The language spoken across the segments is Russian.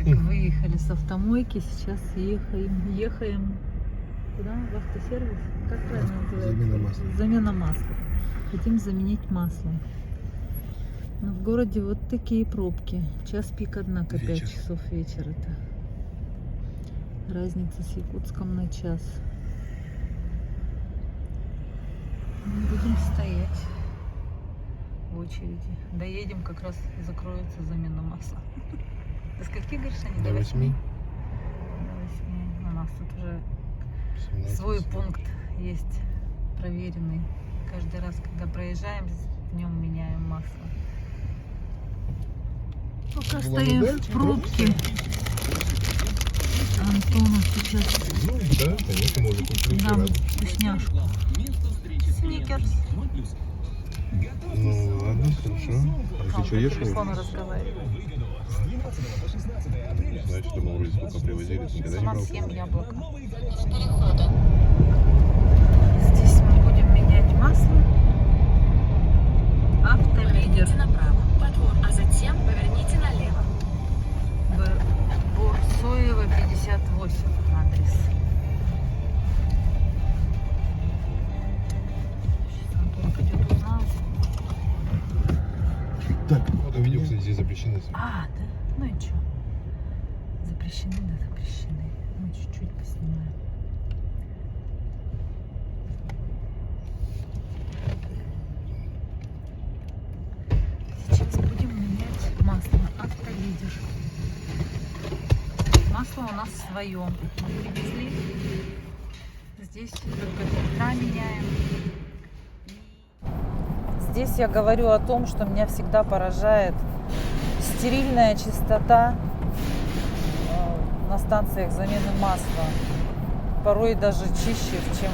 Выехали с автомойки, сейчас ехаем куда? В автосервис? Как правильно называется? Замена масла. Замена масла. Хотим заменить масло. Но в городе вот такие пробки. Час пик, однако, 5 часов вечера-то. Разница с Якутском на час. Мы будем стоять в очереди. Доедем, как раз закроется замена масла. До скольки, говоришь, они? До 8. До 8. У нас тут уже 17. свой пункт есть, проверенный. Каждый раз, когда проезжаем, в нем меняем масло. Пока стоим в пробке. Антону сейчас Ну да, конечно, может купить дам вкусняшку. Сникерс. Ну ладно, хорошо. А ты что ешь? Телефон разговаривает. Значит, думал, вроде сколько привозили, ты никогда не Сама брал? съем яблоко. Здесь мы будем менять масло. Автолидер. Направо, во двор, а затем поверните налево. Бурсоева, 58 адрес. Сейчас Антон пойдет узнает. Так, вот видео, кстати, здесь запрещено. А, да? Ну и чё? Запрещены, да, запрещены. Ну, чуть-чуть поснимаем. Сейчас будем менять масло. Автолидер. Масло у нас свое. Мы привезли. Здесь только фильтра меняем. Здесь я говорю о том, что меня всегда поражает стерильная чистота на станциях замены масла. Порой даже чище, чем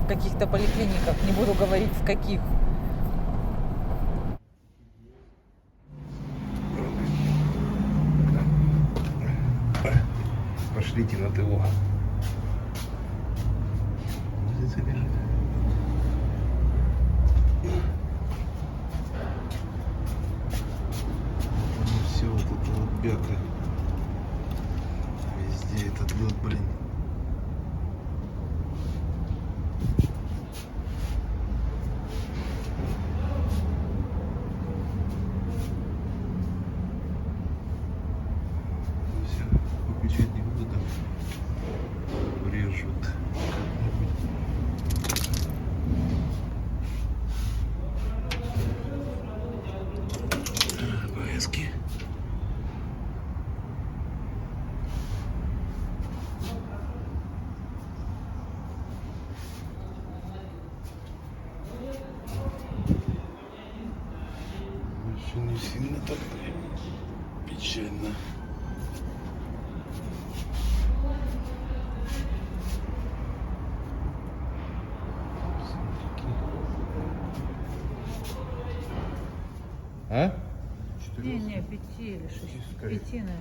в каких-то поликлиниках. Не буду говорить в каких. Пошлите на ТО. Здесь лежит. Все вот это вот бяка. Везде этот лед, блин. Все, выключать не буду, там режут. БСки. Больше не сильно так печально. А? Не, 5 или 6. 5, наверное.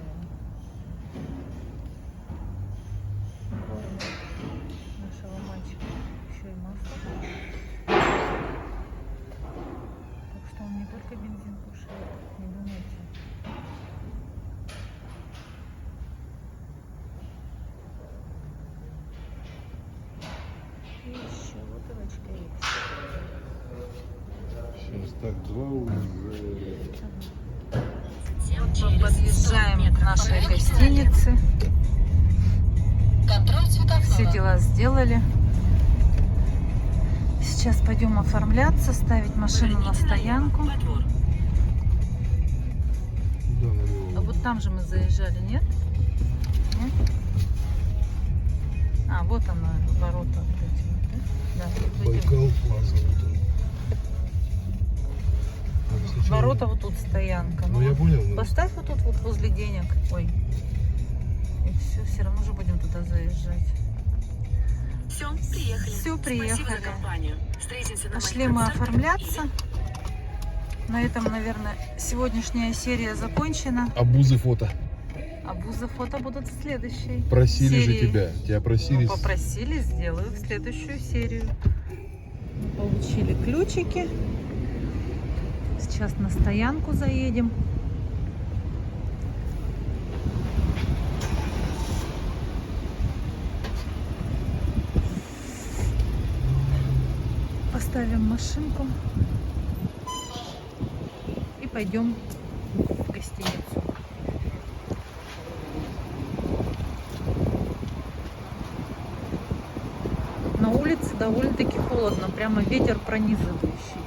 Нашего мальчика еще и масло. Так что он не только бензин кушает, не думайте. И еще бутылочка есть. Сейчас так, 2 уже. Мы подъезжаем к нашей гостинице. Все дела сделали. Сейчас пойдем оформляться, ставить машину на стоянку. Да, налево. А вот там же мы заезжали, нет? Нет? А, вот она, ворота вот эти вот, да? Да, тут идем. Байкал Плаза. Вот он. Так, сначала- Ворота вот тут стоянка. Ну, я вот понял. но- поставь вот тут вот возле денег. Ой. И все равно же будем туда заезжать. Все, приехали. Все, приехали. Спасибо за компанию. Встретимся на Пошли мы оформляться. На этом, наверное, сегодняшняя серия закончена. Обузы фото. А бузы фото будут в следующей Просили серии. же тебя. Тебя просили. Ну, попросили, сделаю в следующую серию. Получили ключики. Сейчас на стоянку заедем. Ставим машинку и пойдем в гостиницу. На улице довольно-таки холодно, прямо ветер пронизывающий.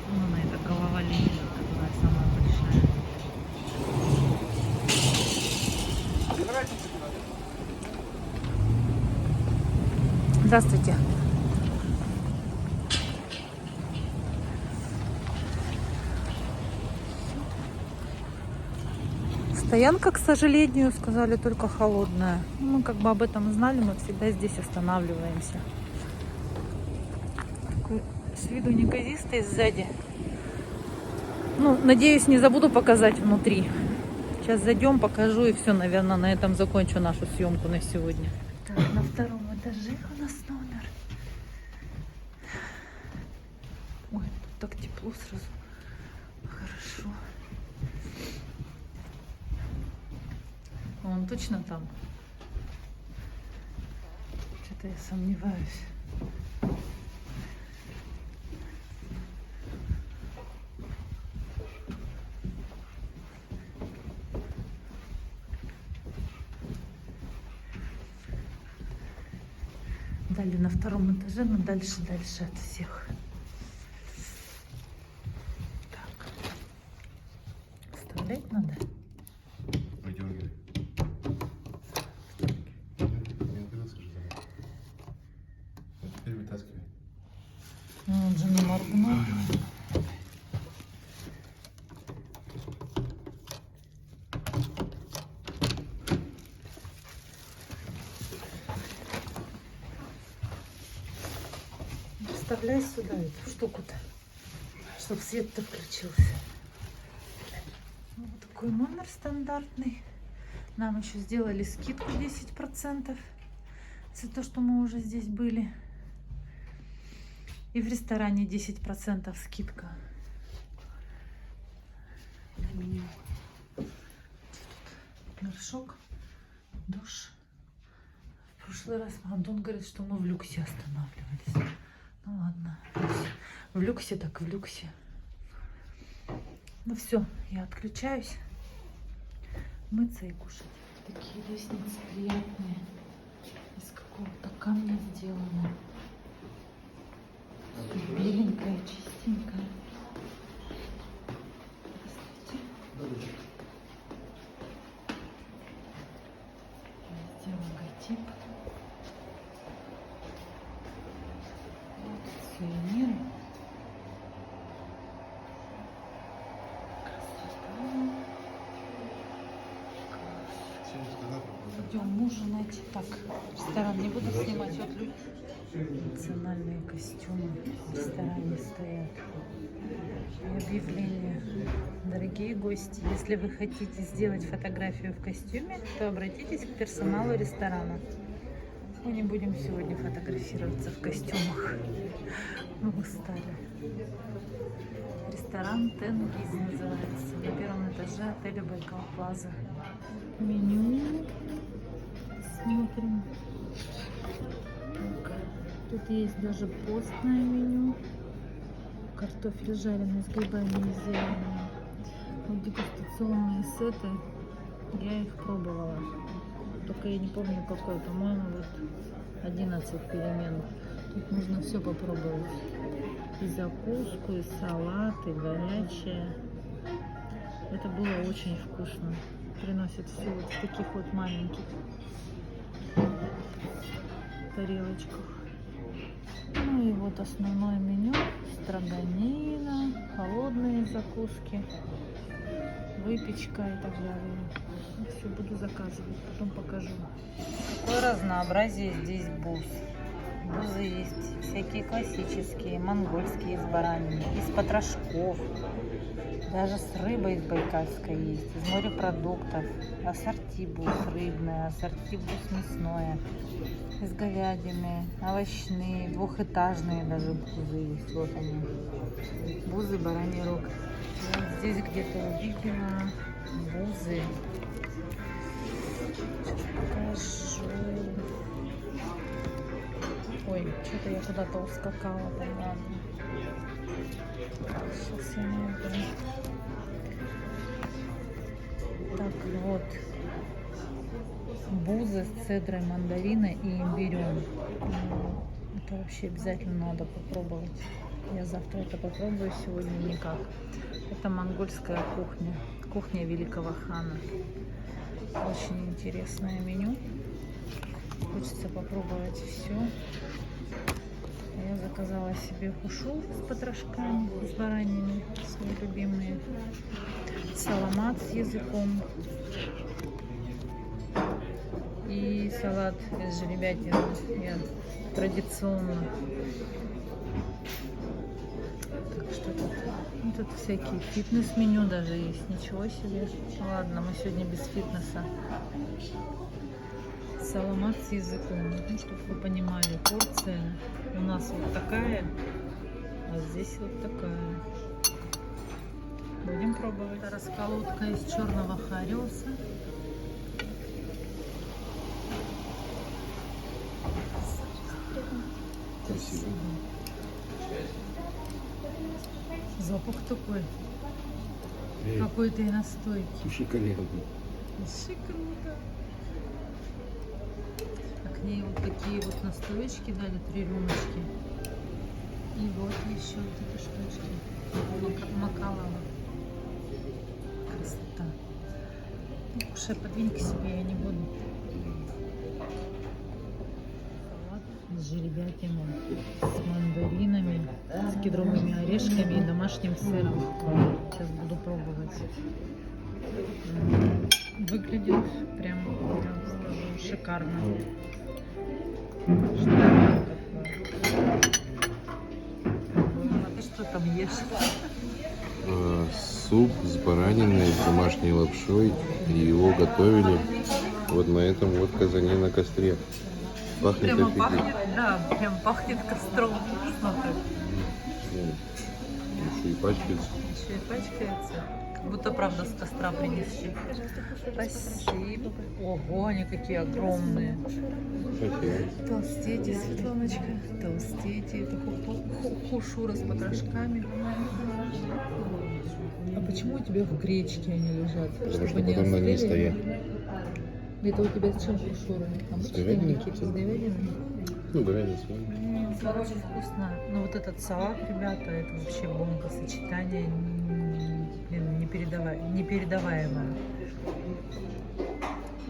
Вон эта голова Ленина, которая самая большая. Здравствуйте. Стоянка, к сожалению, сказали, только холодная. Мы как бы об этом знали, мы всегда здесь останавливаемся. Такой с виду неказистый сзади. Ну, надеюсь, не забуду показать внутри. Сейчас зайдем, покажу и все, наверное, на этом закончу нашу съемку на сегодня. Так, на втором этаже у нас номер. Ой, тут так тепло сразу. Хорошо. Он точно там? Что-то я сомневаюсь. Далее на втором этаже, но дальше от всех. Так. Вставлять надо? Выдергивай. Не открылся же замок. Вот теперь вытаскивай. Ну, он же не моргнул. Вставляй сюда эту штуку-то, чтобы свет-то включился. Вот такой номер стандартный. Нам еще сделали скидку 10% за то, что мы уже здесь были. И в ресторане 10% скидка на меню. Горшок, душ. В прошлый раз Антон говорит, что мы в люксе останавливались. Ну ладно, в люксе так в люксе. Ну все, я отключаюсь. Мыться и кушать. Такие лестницы приятные. Из какого-то камня сделаны. Беленькая, чистенькая. Здравствуйте. Везде логотип. Сувениры. Красота. Идем ужинать. Так, ресторан не буду снимать. Вот люди. Национальные костюмы в ресторане стоят. И объявление. Дорогие гости, если вы хотите сделать фотографию в костюме, то обратитесь к персоналу ресторана. Мы не будем сегодня фотографироваться в костюмах. Мы устали. Ресторан Тенгиз называется. На первом этаже отеля Байкал Плаза. Меню. Смотрим. Так. Тут есть даже постное меню. Картофель жареный с грибами и зеленью. Вот дегустационные сеты. Я их пробовала. Только я не помню какой. По-моему, вот 11 перемен. Тут можно все попробовать. И закуску, и салат, и горячее. Это было очень вкусно. Приносят все вот в таких вот маленьких тарелочках. Ну и вот основное меню. Строганина, холодные закуски, выпечка и так далее. Все буду заказывать, потом покажу. Какое разнообразие здесь буз. Бузы есть всякие классические, монгольские из баранины, из потрошков. Даже с рыбой из байкальской есть, из морепродуктов. Ассорти буз рыбное, ассорти буз мясное. Из говядины, овощные, двухэтажные даже бузы есть. Вот они. Бузы, бараний рог. Вот здесь где-то увидела бузы. Сейчас покажу. Ой, Что-то я куда-то ускакала, там ладно. Сейчас я найду. Так, вот. Бузы с цедрой мандарина и имбирем. Ну, это вообще обязательно надо попробовать. Я завтра это попробую, сегодня никак. Это монгольская кухня. Кухня великого хана. Очень интересное меню. Хочется попробовать все. Я заказала себе хушу с потрошками, с бараньими, свои любимые. Саламат с языком. И салат из жеребятины. Я традиционно. Так что тут, ну, тут всякие фитнес-меню даже есть. Ничего себе. Ладно, мы сегодня без фитнеса. Саламат с языком. Ну, чтобы вы понимали, порция у нас вот такая, а здесь вот такая. Будем пробовать. Это расколотка из черного хареса. Красиво. Запах такой. Какой-то и настойки. Шикарно. Вообще круто. А к ней вот такие вот настоечки дали, 3 рюмочки. И вот еще вот эти штучки. Макалова. Красота. Ну, кушай, подвинь к себе, я не буду. Салат с жеребятиной, с мандаринами, с кедровыми орешками и домашним сыром. Сейчас буду пробовать. Выглядит прям, я скажу, шикарно. Что это такое? А ты что там ешь? Суп с бараниной, с домашней лапшой. И его готовили вот на этом вот казане на костре. Пахнет Прямо офигеть. пахнет, да, прям пахнет костром. Вкусно так. Еще и пачкается. Еще и пачкается. Как будто правда с костра принесли. Спасибо. Ого, они какие огромные. Спасибо. Толстейте, Светланочка, толстейте. Это хушура с потрошками. А почему у тебя в гречке они лежат? Потому что Чтобы не потом на ней остыли? стоят. Это у тебя с чем хушура? С говядиной. С говядиной? Ну, говядина с вами. Короче, вкусно. Но вот этот салат, ребята, это вообще бомба. Сочетание непередаваемое.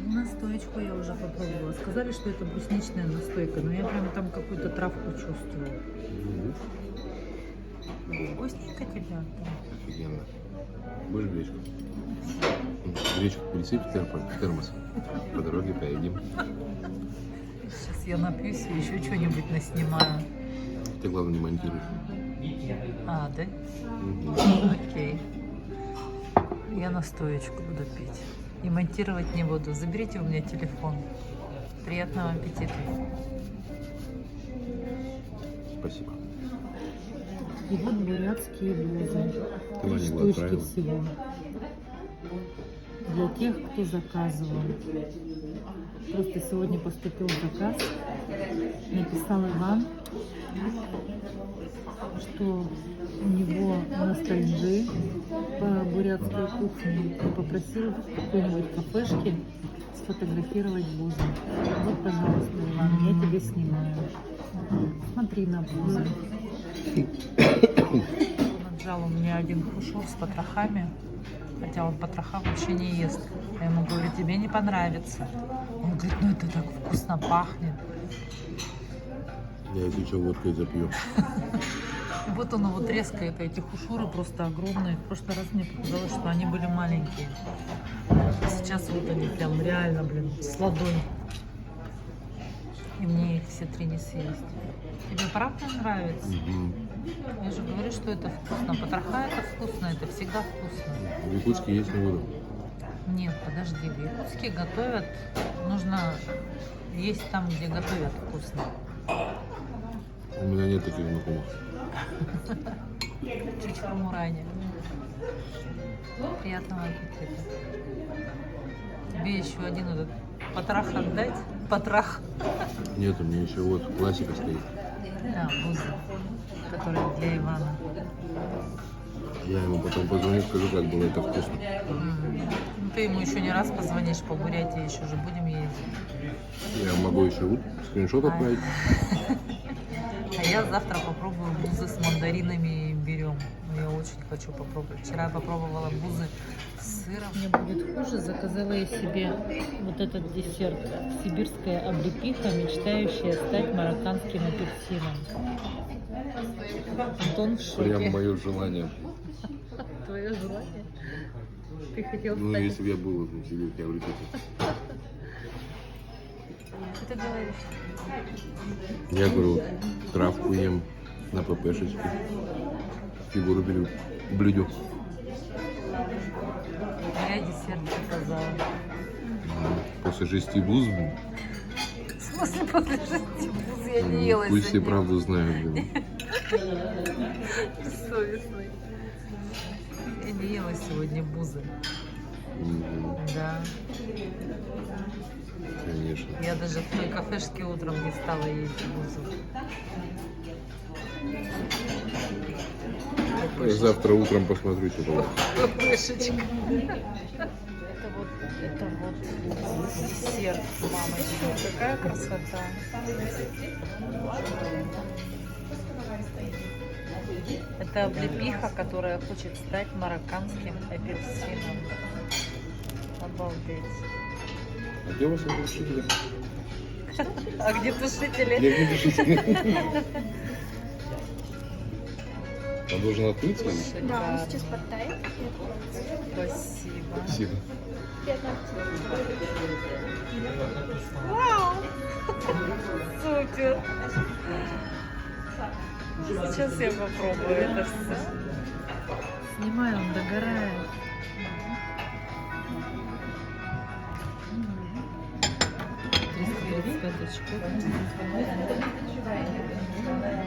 Настоечку я уже попробовала. Сказали, что это брусничная настойка, но я прям там какую-то травку чувствую. Вкусненько тебя. Офигенно. Будешь гречку? Гречку пересыпь в термос. По дороге поедим. Сейчас я напьюсь и еще что-нибудь наснимаю. Ты, главное, не монтируй. А, да? Окей. Я настоечку буду пить. И монтировать не буду. Заберите у меня телефон. Приятного аппетита. Спасибо. И вот бурятские бузы. Ты Ваню Штучки отправила? всего. Для тех, кто заказывал. Просто сегодня поступил заказ. Написал Иван, что у него ностальжи по бурятской кухне. И попросил в какой-нибудь кафешке сфотографировать бузы. Вот, пожалуйста, Иван, я тебе снимаю. Смотри на бузы. Он отжал у меня один хушур с потрохами, хотя он потроха вообще не ест. Я ему говорю, тебе не понравится. Он говорит, ну это так вкусно пахнет. Я если что, водкой запью. И вот он его трескает, эти хушуры просто огромные. В прошлый раз мне показалось, что они были маленькие. Сейчас вот они прям реально, блин, с ладонь. И мне их все 3 не съесть. Тебе правда нравится? Я же говорю, что это вкусно. Потроха это вкусно, это всегда вкусно. В Якутске есть не буду. Нет, подожди, в Якутске готовят, нужно есть там, где готовят вкусно. У меня нет таких знакомых. Чучхамурани. Приятного аппетита. Тебе еще один этот потрах отдать? Потрах. Нет, у меня еще вот классика стоит. Да, бузы, которые для Ивана. Я ему потом позвоню, скажу, как было это вкусно. Ну, ты ему еще не раз позвонишь по Бурятии, еще же будем ездить. Я могу еще скриншот отправить. А я завтра попробую бузы с мандаринами и имбирем. Ну, я очень хочу попробовать. Вчера я попробовала бузы с сыром. Мне будет хуже, заказала я себе вот этот десерт. Сибирская облепиха, мечтающая стать марокканским апельсином. Антон в шоке. Прям мое желание. Твое желание? Ты хотел Ну, стать... если бы я был в Сибирь, я влюбился. Что ты говоришь? Я говорю, травку ем на ППшечке. Фигуру беру, блюдю. Я десерт заказала. После 6 буз, В смысле, после 6 буз я не ела пусть все сегодня. правду знают. Блин. Бессовестный. Я не ела сегодня бузы. Да. Конечно. Я даже в той кафешке утром не стала есть бузу. Завтра утром посмотрю, что было. Пышечка. Это вот десерт, мамочка. Какая красота. Это облепиха, которая хочет стать марокканским апельсином. Обалдеть. А где у вас разрешители? А где тушители? Где разрешители? Он должен открыться? Да, он сейчас подтает. Спасибо. Спасибо. Супер. Сейчас я попробую это все. Снимаю, он догорает.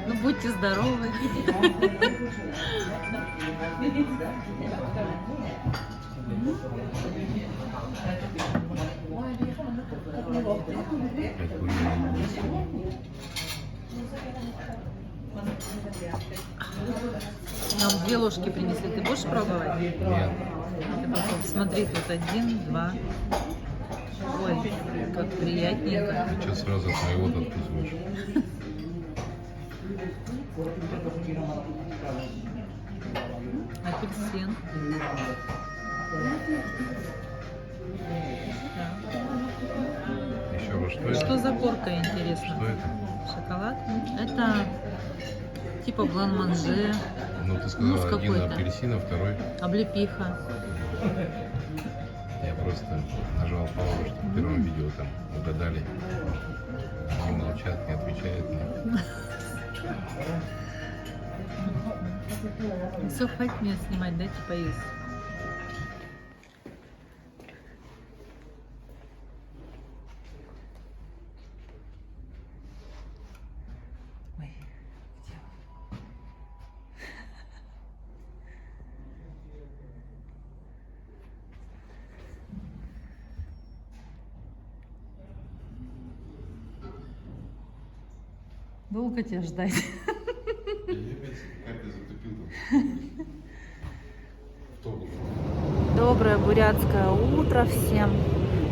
Ну, будьте здоровы. Нам 2 ложки принесли. Ты будешь пробовать? Нет. Ты попробуй. Смотри, тут 1, 2. Ой, как приятненько. Сейчас сразу от моего откусываешь. Апельсин. Еще раз, что это? Что за корка, интересно? Что это? Шоколад? Это типа блан-манже, Ну, ты Мусс сказала, один какой-то. апельсин, а второй. облепиха. Я просто нажал паузу, что в первом видео там угадали. Не молчат, не отвечают. Все, хватит меня снимать, дайте поесть. Ой, где он? Долго тебя ждать? Доброе бурятское утро всем.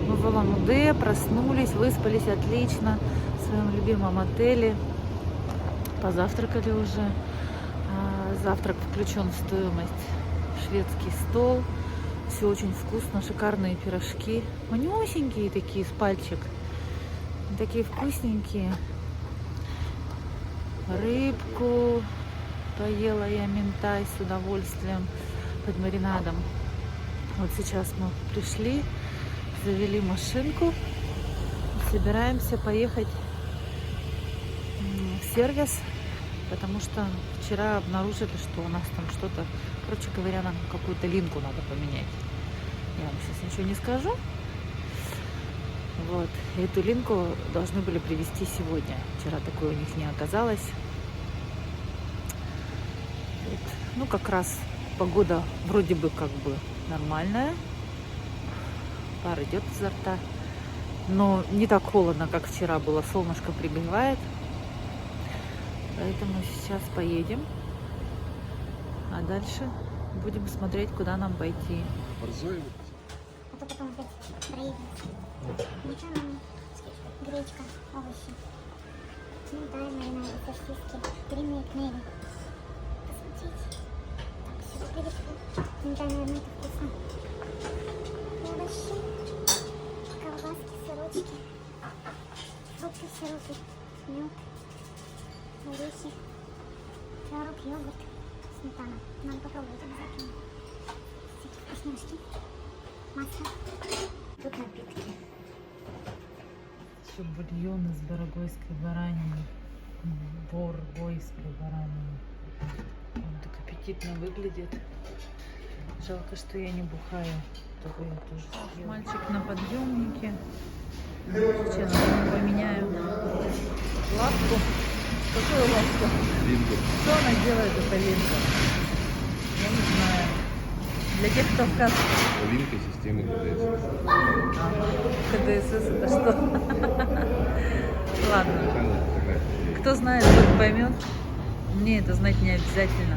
Мы в Улан-Удэ проснулись, выспались отлично в своем любимом отеле. Позавтракали уже. Завтрак включен в стоимость. Шведский стол. Все очень вкусно, шикарные пирожки. Манюсенькие такие, с пальчик. Такие вкусненькие. Рыбку поела я, минтай с удовольствием под маринадом. Вот сейчас мы пришли, завели машинку, собираемся поехать в сервис, потому что вчера обнаружили, что у нас там что-то, короче говоря, нам какую-то линку надо поменять. Я вам сейчас ничего не скажу. Вот. Эту линку должны были привезти сегодня. Вчера такой у них не оказалось. Вот. Ну, как раз погода вроде бы как бы нормальная. Пар идет изо рта. Но не так холодно, как вчера было. Солнышко пригревает. Поэтому сейчас поедем, а дальше будем смотреть, куда нам пойти. А то потом опять проедем. Ветчина, гречка, овощи. Минтай, маринады, сосиски, куриные кнели. Посмотрите. Так, все, гречка. Минтай, наверное, это вкусно. Овощи, колбаски, сырочки, фрукты, сиропы, мед, орехи, творог, йогурт, сметана. Надо попробовать обязательно. Всякие вкусняшки. Масло. Тут напитки. Еще бульон из барагойской баранины. Боргойской баранины. Он так аппетитно выглядит. Жалко, что я не бухаю. Только я тоже съела. Мальчик на подъемнике. Сейчас мы поменяем лапку. Какую лапку? Линка. Что она делает, эта линка? Я не знаю. Для тех, кто в кассе. Линка системы КДС. КДСС это что? Ладно. Кто знает, тот поймет. Мне это знать не обязательно.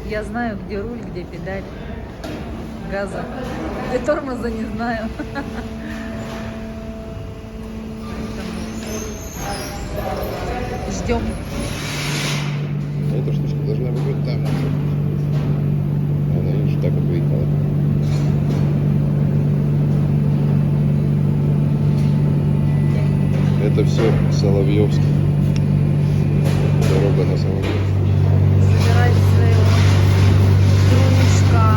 Я знаю, где руль, где педаль газа. Где тормоза не знаю. Ждем. Эта штучка должна быть там. Она, видишь, так вот выехала. Это все Соловьевский. Дорога на Соловьев. Забирать своего дружка.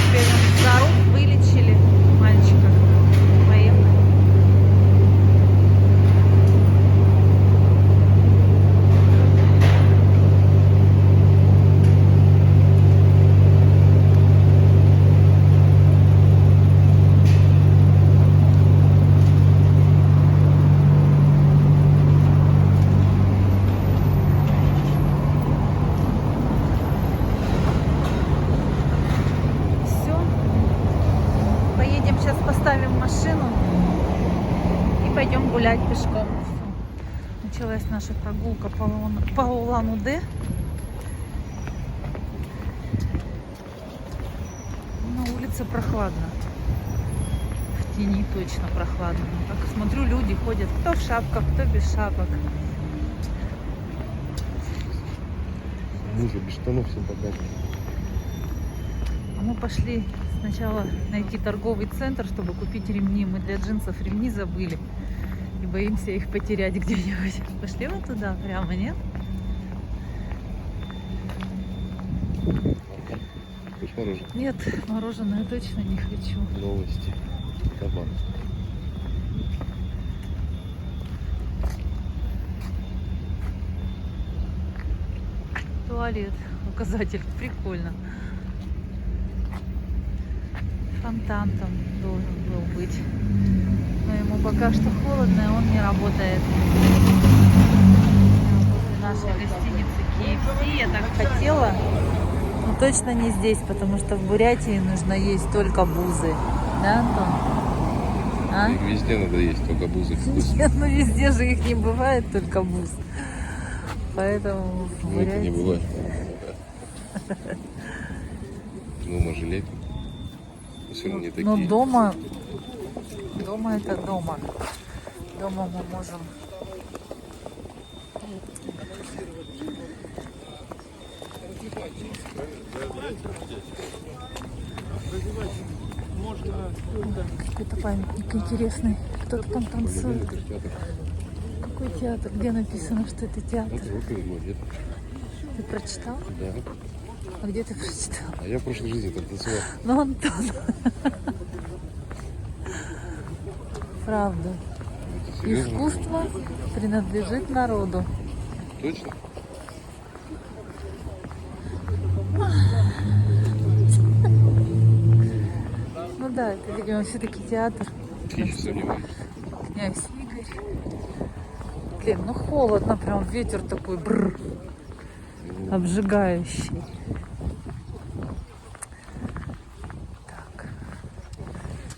Теперь он за рук вылечили мальчика. Поехали. Сейчас поставим машину и пойдем гулять пешком. Началась наша прогулка по Улан-Удэ. На улице прохладно. В тени точно прохладно. Как смотрю, люди ходят кто в шапках, кто без шапок. Мужу без штанов всем показывает. А мы пошли сначала найти торговый центр, чтобы купить ремни. Мы для джинсов ремни забыли. И боимся их потерять где-нибудь. Пошли вот туда прямо, нет? Хочешь мороженое? Нет, мороженое точно не хочу. Новости. Кабан. Туалет. Указатель. Прикольно. Фонтан там должен был быть. Но ему пока что холодно, и он не работает. Возле нашей гостиницы KFC я так хотела. Но точно не здесь, потому что в Бурятии нужно есть только бузы. Да, Антон? А? Их везде надо есть, только бузы. Нет, ну везде же их не бывает, только буз. Поэтому в Ну, это не Бурятии... бывает. Дома жалеть. Все равно не такие. Но дома это дома. Дома мы можем какой-то памятник интересный. Кто-то там танцует. Какой театр? Где написано, что это театр? Ты прочитал? Да. А где ты прочитал? А я в прошлой жизни там танцевал. Ну, Антон. Правда. Серьезно? Искусство принадлежит народу. Точно? Ну да, это, видимо, все-таки театр. Я не сомневаюсь. Князь Игорь. Блин, ну холодно, прям ветер такой обжигающий. Так.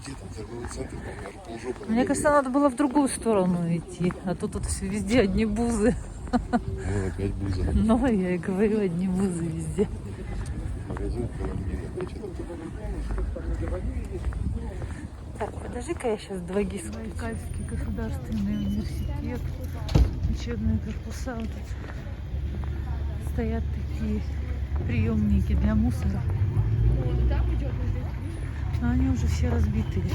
Где там торговый центр, там, полжопы. Мне кажется, надо было в другую сторону идти. А то тут все везде одни бузы. Ну, опять буза. Ну, я и говорю, одни бузы везде. Магазин Коломбина. Так, подожди-ка, я сейчас Двагис. Байкальский государственный университет. Учебные корпуса. Вот тут стоят такие приемники для мусора. Но они уже все разбитые.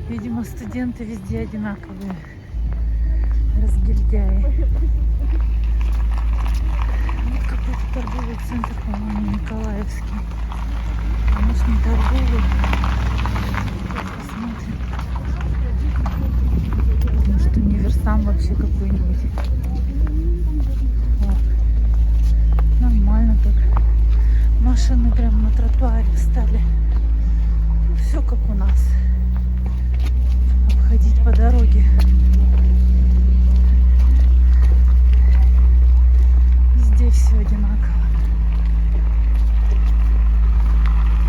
Видимо, студенты везде одинаковые. Разгильдяи. Вот какой-то торговый центр, по-моему, Николаевский. А может, не торговый. Посмотрим. Может, универсам вообще какой-нибудь. Нормально так. Машины прям на тротуаре встали. Все как у нас. Обходить по дороге. Везде все одинаково.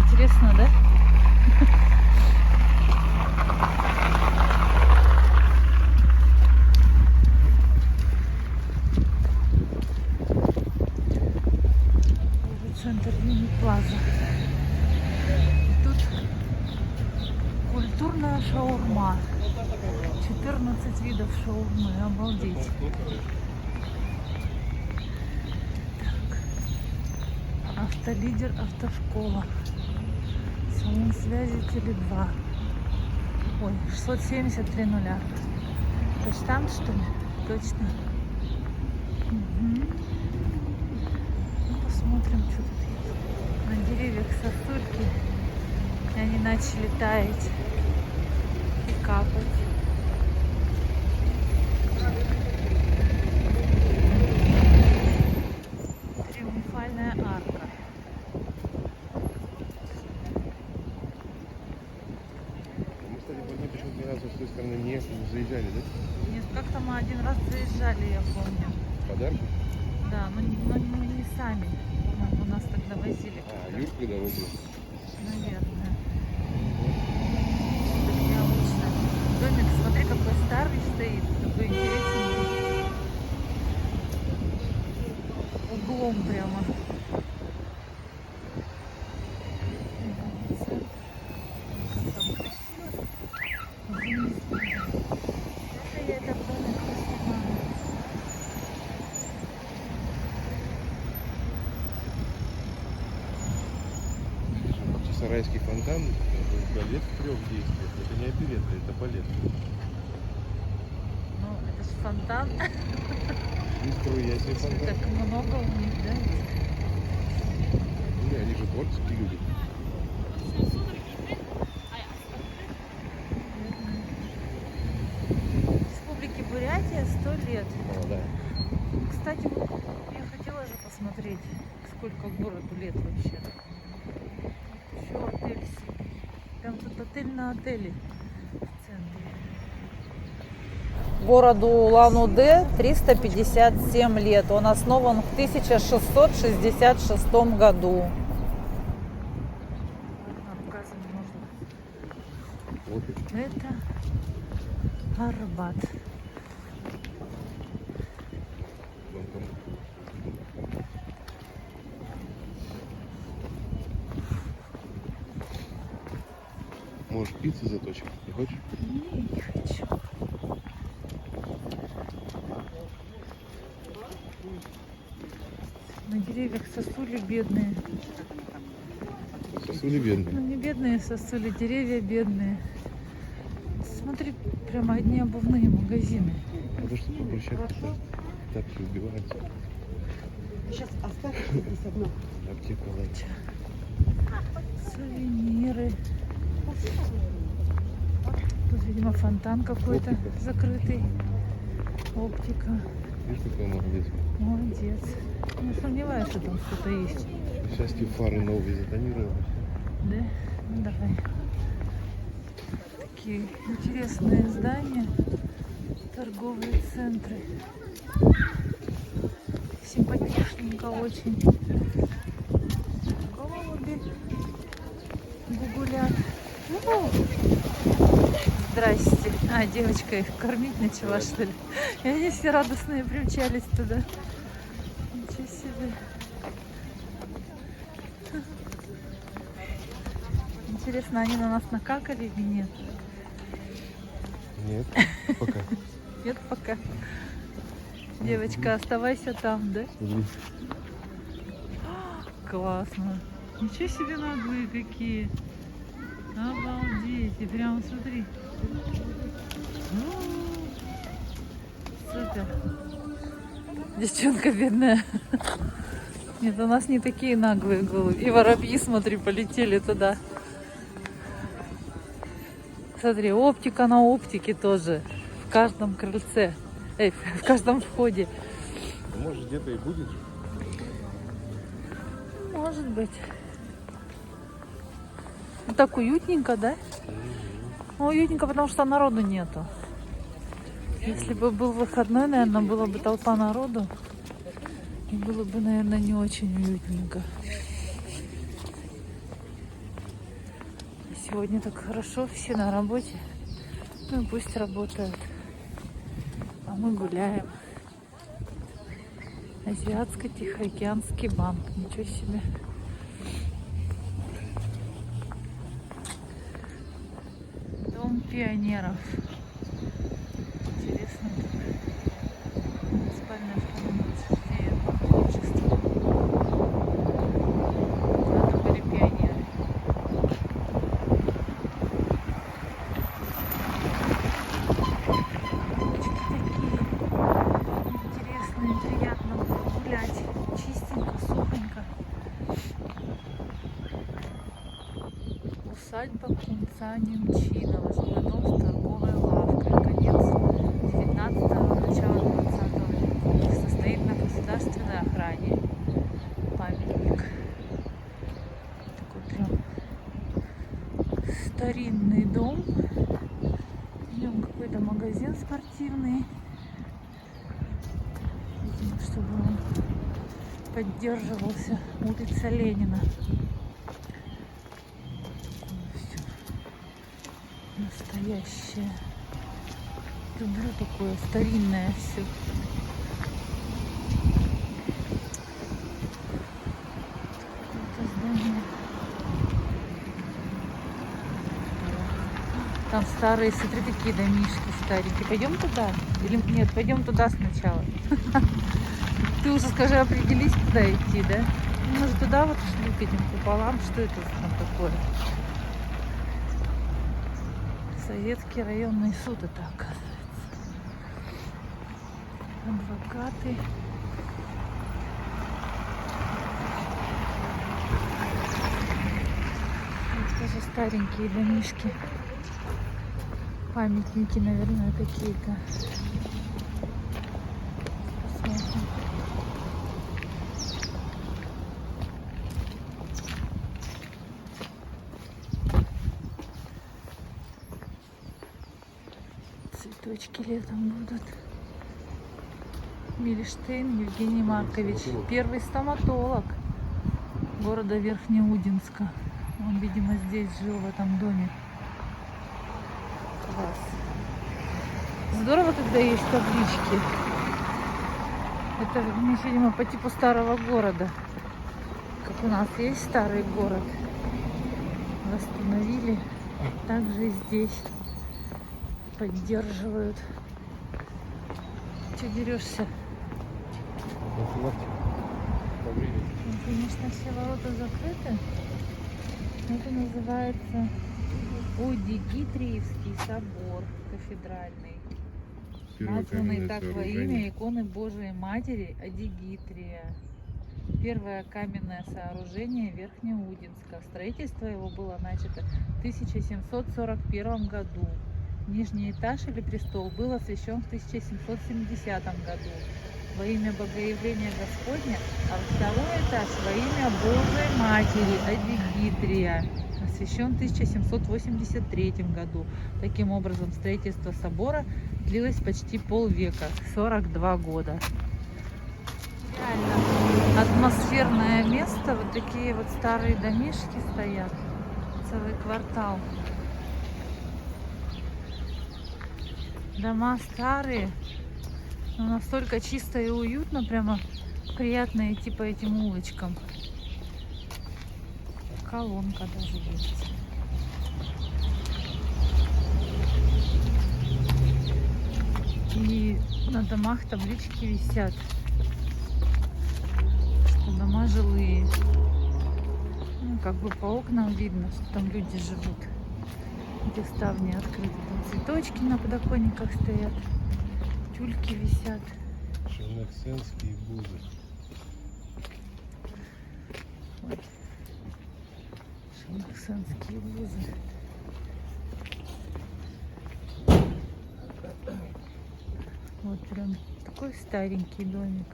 Интересно, да? Центр Юни-Плаза. И тут культурная шаурма. 14 видов шаурмы. Обалдеть. Так. Автолидер, автошкола. Салон связи Теле2. Ой, 673 нуля. То есть там, что ли? Точно. Угу. Посмотрим, что тут есть. На деревьях сосульки. И они начали таять и капать. Триумфальная арка. Мы, кстати, вроде почему-то ни разу с той стороны не заезжали, да? Нет, как-то мы один раз заезжали, я помню. Подарки? Да, но не сами. По-моему, нас тогда возили. А, Юрка доводил. Наверное. Так необычно. Домик, смотри, какой старый стоит. Такой интересный. Углом прямо. Как там красиво. Это я этот домик поснимаю. Сарайский фонтан, балет в 3 действиях. Это не оперетта, это балет. Ну, это же фонтан. Нихуя себе фонтан. Так много у них, да? Не, они же творческие люди. Республике Бурятия 100 лет. Молодая. Кстати, вот я хотела же посмотреть, сколько городу лет вообще. Еще отель Сибирь. Прям тут отель на отеле в центре. Городу Улан-Удэ 357 лет. Он основан в 1666 году. Рассказывать можно. Вот. Это Арбат. Можешь пиццу заточить? Не хочешь? Не хочу. На деревьях сосули бедные. Сосули бедные. Ну не бедные сосули, деревья бедные. Смотри, прямо одни обувные магазины. Потому что по брусчатке тапки убиваются. Сейчас оставишь здесь одно. Аптека лайк. Сувениры. Тут, видимо, фонтан какой-то Оптика. закрытый. Оптика. Видишь, какой молодец. Молодец. Не сомневаюсь, что там что-то есть. Сейчас тебе фары новые затонировали. Да? Ну давай. Такие интересные здания. Торговые центры. Симпатичненько очень. Голуби гугулят. Здрасте. А, девочка их кормить начала, что ли? И они все радостные примчались туда. Ничего себе. Интересно, они на нас накакали или нет? Нет, пока. Нет пока. Девочка, оставайся там, да? Классно. Ничего себе наглые какие. Обалдеть. И прямо смотри. Супер. Девчонка бедная. Нет, у нас не такие наглые голуби. И воробьи, смотри, полетели туда. Смотри, оптика на оптике тоже. В каждом крыльце. В каждом входе. Может, где-то и будет. Может быть. Ну, так уютненько, да? Ну, уютненько, потому что народу нету. Если бы был выходной, наверное, была бы толпа народу. И было бы, наверное, не очень уютненько. Сегодня так хорошо, все на работе. Ну и пусть работают. А мы гуляем. Азиатско-Тихоокеанский банк. Ничего себе. Дом пионеров. Интересно. Спальная комната музея творчества. Это были пионеры. Интересно и приятно было гулять. Чистенько, сухонько. Усадьба кунца Немчинова. Жилой дом с торговой лавкой. Конец 19-го, начало 20 века. Состоит на государственной охране. Памятник. Такой прям старинный дом. В нем какой-то магазин спортивный. Видимо, чтобы он поддерживался. Улица Ленина. Все настоящее. Люблю такое старинное все. Это здание. Там старые, смотри, такие домишки старенькие. Пойдем туда? Или нет, пойдем туда сначала. Ты уже скажи, определись, куда идти, да? Мы же туда вот шли к этим куполам. Что это там такое? Советский районный суд это оказывается. Адвокаты. Вот тоже старенькие домишки. Памятники, наверное, какие-то. Посмотрим. Цветочки летом будут. Мильштейн Евгений Маркович, первый стоматолог города Верхнеудинска. Он, видимо, здесь жил, в этом доме. Класс. Здорово, когда есть таблички. Это, видимо, по типу старого города. Как у нас есть старый город. Восстановили. Также и здесь поддерживают. Че дерешься? Конечно, все ворота закрыты. Это называется Одигитриевский собор кафедральный. Названный так во имя иконы Божией Матери Одигитрия. Первое каменное сооружение Верхнеудинска. Строительство его было начато в 1741 году. Нижний этаж или престол был освящен в 1770 году во имя Богоявления Господня, а второй этаж во имя Божией Матери Одигитрия, освящен в 1783 году. Таким образом, строительство собора длилось почти полвека, 42 года. Реально атмосферное место, вот такие вот старые домишки стоят, целый квартал. Дома старые, но настолько чисто и уютно, прямо приятно идти по этим улочкам. Колонка даже есть. И на домах таблички висят, что дома жилые. Ну, как бы по окнам видно, что там люди живут. Где ставни открыты, там цветочки на подоконниках стоят, тюльки висят. Шеноксенские бузы. Вот. Шеноксенские бузы. Вот прям такой старенький домик.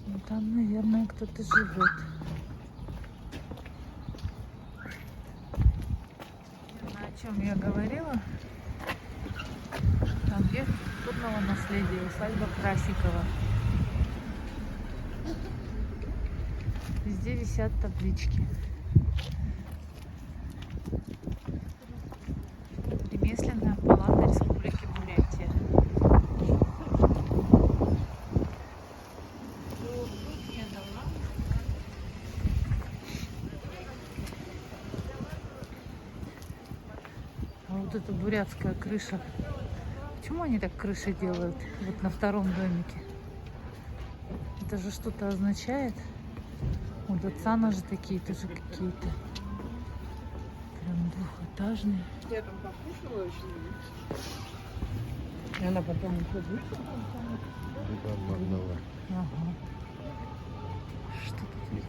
Ну, там, наверное, кто-то живет. О чем я говорила? Объект культурного наследия, усадьба Красикова. Везде висят таблички. Ремесленная палата Республики Бурятия. А вот эта бурятская крыша. Почему они так крыши делают? Вот на втором домике. Это же что-то означает. У Датсана же такие тоже какие-то. Прям двухэтажные. Я там покушала очень. И она потом уходит. Ага. Что тут?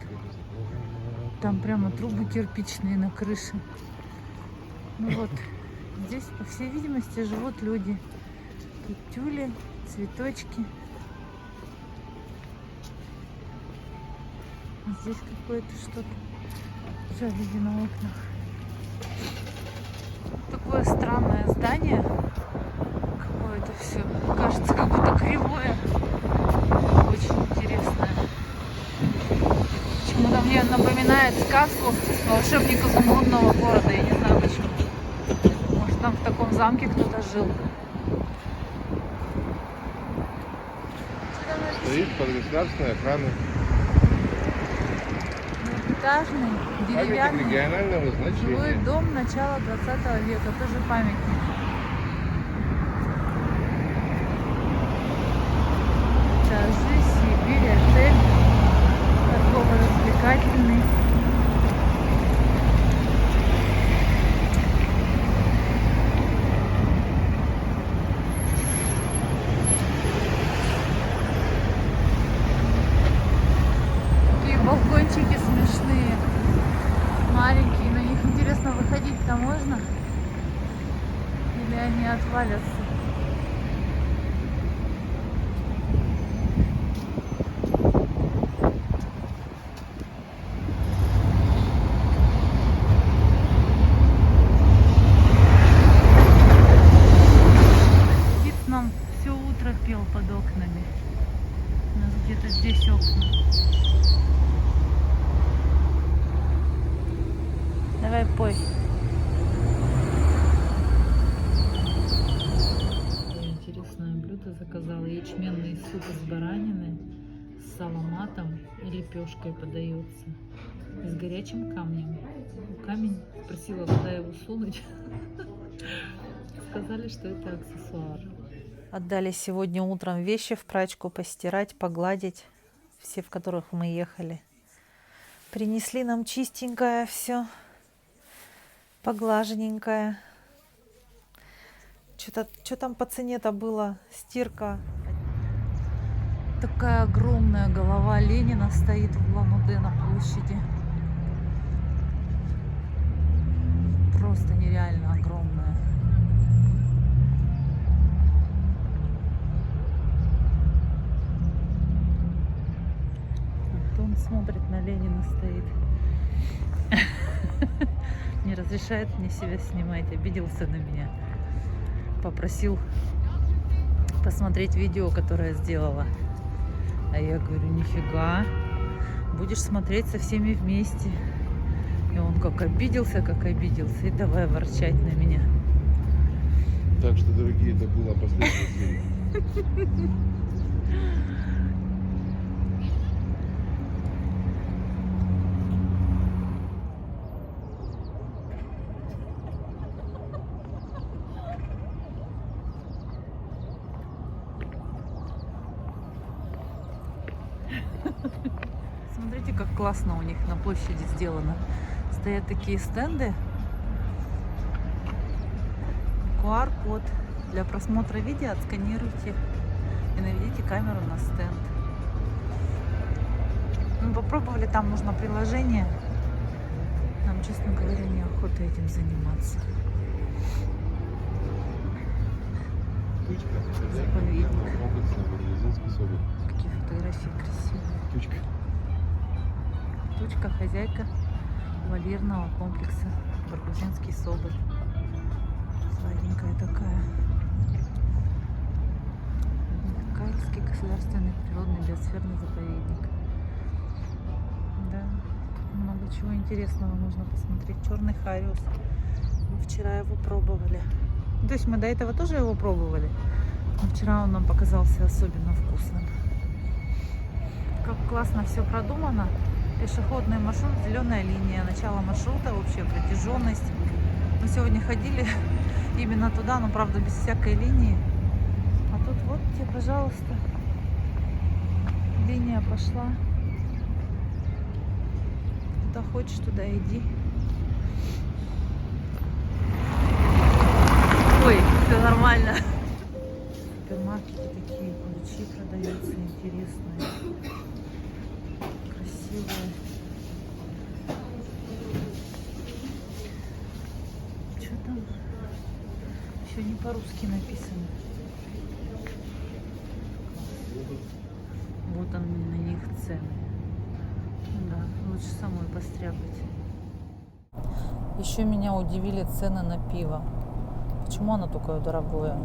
Там прямо трубы кирпичные на крыше. Ну вот, здесь, по всей видимости, живут люди. Тут тюли, цветочки. А здесь какое-то что-то жалюзи на окнах. Такое странное здание. Какое-то все. Кажется, как будто кривое. Очень интересное. Почему-то мне напоминает сказку волшебник изумрудного города. Я не знаю почему. Может, там в таком замке кто-то жил. Стоит под государственной охраной. Двухэтажный, Памятник деревянный, регионального жилой значения. дом начала 20 века. Тоже памятник. Этажи, Сибирь, отель, торгово-развлекательный. Такие балкончики смешные, маленькие, на них интересно, выходить-то можно? Или они отвалятся? Птиц нам все утро пел под окнами. У нас где-то здесь окна. Давай пой. Такое интересное блюдо заказала. Ячменный суп из баранины с саламатом и лепешкой подается. И с горячим камнем. Камень, спросила, куда его сунуть. Сказали, что это аксессуар. Отдали сегодня утром вещи в прачку постирать, погладить. Все, в которых мы ехали. Принесли нам чистенькое все. Поглажененькое. Что там по цене-то было? Стирка. Такая огромная голова Ленина стоит в Улан-Удэ на площади. Просто нереально огромная. Он смотрит на Ленина, стоит. Не разрешает мне себя снимать, обиделся на меня. Попросил посмотреть видео, которое сделала. А я говорю, нифига, будешь смотреть со всеми вместе. И он как обиделся, и давай ворчать на меня. Так что, дорогие, это была последняя серия. Смотрите, как классно у них на площади сделано. Стоят такие стенды. QR-код. Для просмотра видео отсканируйте и наведите камеру на стенд. Мы попробовали, там нужно приложение. Нам, честно говоря, неохота этим заниматься. Тучка. Заповедник. Комплексный магазинский собор. Какие фотографии красивые. Тучка. Тучка, хозяйка вольерного комплекса Баргузинский соболь. Сладенькая такая. Кальский государственный природный биосферный заповедник. Да, тут много чего интересного можно посмотреть. Черный хариус. Мы вчера его пробовали. То есть мы до этого тоже его пробовали. Но вчера он нам показался особенно вкусным. Как классно все продумано. Пешеходный маршрут, зеленая линия, начало маршрута, общая протяженность. Мы сегодня ходили именно туда, но правда без всякой линии. А тут вот тебе, пожалуйста, линия пошла. Куда хочешь, туда иди. Ой, все нормально. В супермаркете такие ключи продаются интересные. Красивые. Что там? Еще не по-русски написано. Вот он на них цены. Да, лучше самой постряпать. Еще меня удивили цены на пиво. Почему оно такое дорогое?